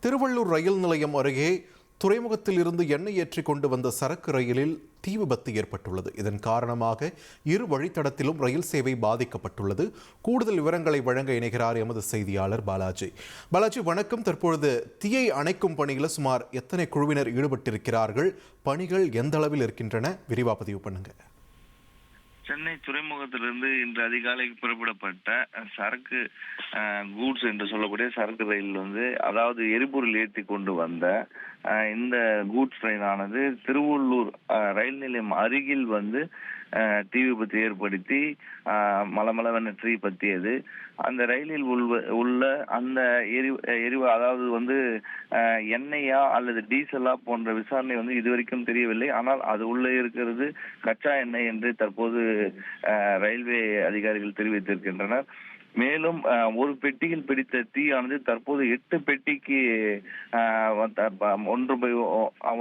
திருவள்ளூர் ரயில் நிலையம் அருகே துறைமுகத்தில் இருந்து எண்ணெய் ஏற்றி கொண்டு வந்த சரக்கு ரயிலில் தீ விபத்து ஏற்பட்டுள்ளது. இதன் காரணமாக இரு வழித்தடத்திலும் ரயில் சேவை பாதிக்கப்பட்டுள்ளது. கூடுதல் விவரங்களை வழங்க இணைகிறார் எமது செய்தியாளர் பாலாஜி. பாலாஜி, வணக்கம். தற்பொழுது தீயை அணைக்கும் பணியில் சுமார் எத்தனை குழுவினர் ஈடுபட்டிருக்கிறார்கள்? பணிகள் எந்த அளவில் இருக்கின்றன? விரிவா பதிவு பண்ணுங்க. சென்னை துறைமுகத்திலிருந்து இன்று அதிகாலை புறப்படப்பட்ட சரக்கு கூட்ஸ் என்று சொல்லக்கூடிய சரக்கு ரயில் அதாவது எரிபொருள் ஏற்றி கொண்டு வந்த இந்த கூட்ஸ் ரயிலானது திருவள்ளூர் ரயில் நிலையம் அருகில் தீ விபத்து ஏற்படுத்தி மலமளவென தீ பற்றியது. அந்த ரயிலில் உள்ள அந்த அதாவது எண்ணெயா அல்லது டீசலா போன்ற விசாரணை இதுவரைக்கும் தெரியவில்லை. ஆனால் அது உள்ளே இருக்கிறது கச்சா எண்ணெய் என்று தற்போது ரயில்வே அதிகாரிகள் தெரிவித்திருக்கின்றனர். மேலும் ஒரு பெட்டியில் பிடித்த தீயானது தற்போது 8 பெட்டிக்கு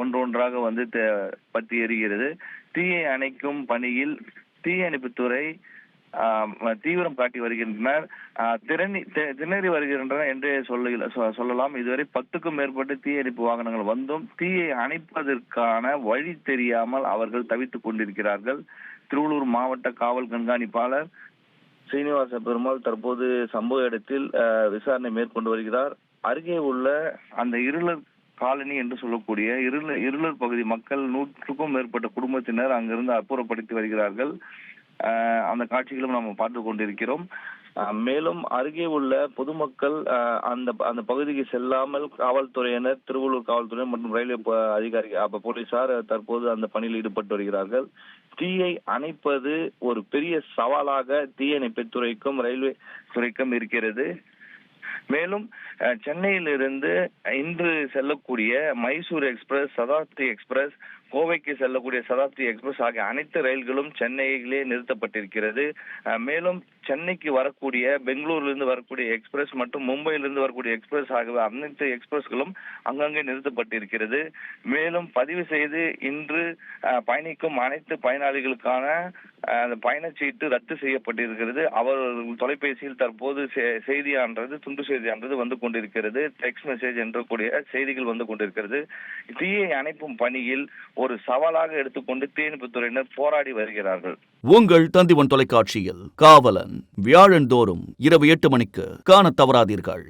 ஒன்றொன்றாக பற்றி எரிகிறது. தீயை அணைக்கும் பணியில் தீயணைப்புத்துறை தீவிரம் காட்டி வருகின்றனர், திணறி வருகின்றனர் என்றே சொல்லலாம். இதுவரை 10க்கும் மேற்பட்ட தீயணைப்பு வாகனங்கள் வந்தும் தீயை அணைப்பதற்கான வழி தெரியாமல் அவர்கள் தவித்துக் கொண்டிருக்கிறார்கள். திருவள்ளூர் மாவட்ட காவல் கண்காணிப்பாளர் சீனிவாச பெருமாள் தற்போது சம்பவ இடத்தில் விசாரணை மேற்கொண்டு வருகிறார். அருகே உள்ள அந்த இருளர் காலனி என்று சொல்லக்கூடிய இருளர் பகுதி மக்கள் 100க்கும் மேற்பட்ட குடும்பத்தினர் அங்கிருந்து அப்புறப்படுத்தி வருகிறார்கள். அந்த காட்சிகளும் நாம் பார்த்து கொண்டிருக்கிறோம். மேலும் அருகே உள்ள பொதுமக்கள் அந்த பகுதிக்கு செல்லாமல் காவல்துறையினர், திருவள்ளூர் காவல்துறையினர் மற்றும் ரயில்வே அதிகாரி போலீசார் தற்போது அந்த பணியில் ஈடுபட்டு வருகிறார்கள். தீயை அணைப்பது ஒரு பெரிய சவாலாக தீயணைப்பு துறைக்கும் ரயில்வே துறைக்கும் இருக்கிறது. மேலும் சென்னையிலிருந்து இன்று செல்லக்கூடிய மைசூர் எக்ஸ்பிரஸ், சதாப்தி எக்ஸ்பிரஸ், கோவைக்கு செல்லக்கூடிய சதாப்தி எக்ஸ்பிரஸ் ஆகிய அனைத்து ரயில்களும் சென்னையிலே நிறுத்தப்பட்டிருக்கிறது. மேலும் சென்னைக்கு வரக்கூடிய பெங்களூரிலிருந்து வரக்கூடிய எக்ஸ்பிரஸ் மற்றும் மும்பையிலிருந்து வரக்கூடிய எக்ஸ்பிரஸ் ஆகிய அனைத்து எக்ஸ்பிரஸ்களும் அங்கங்கே நிறுத்தப்பட்டிருக்கிறது. மேலும் பதிவு செய்து இன்று பயணிக்கும் அனைத்து பயனாளிகளுக்கான பயணச்சீட்டு ரத்து செய்யப்பட்டிருக்கிறது. அவர்கள் தொலைபேசியில் தற்போது துண்டு செய்தியானது வந்து கொண்டிருக்கிறது. டெக்ஸ்ட் மெசேஜ் என்ற கூடிய செய்திகள் வந்து கொண்டிருக்கிறது. தீயை அணைப்பும் பணியில் ஒரு சவாலாக எடுத்துக்கொண்டு தீயணைப்புத் துறையினர் போராடி வருகிறார்கள். உங்கள் தந்திவன் தொலைக்காட்சியில் காவலன் வியாழந்தோறும் இரவு 8 மணிக்கு காண தவறாதீர்கள்.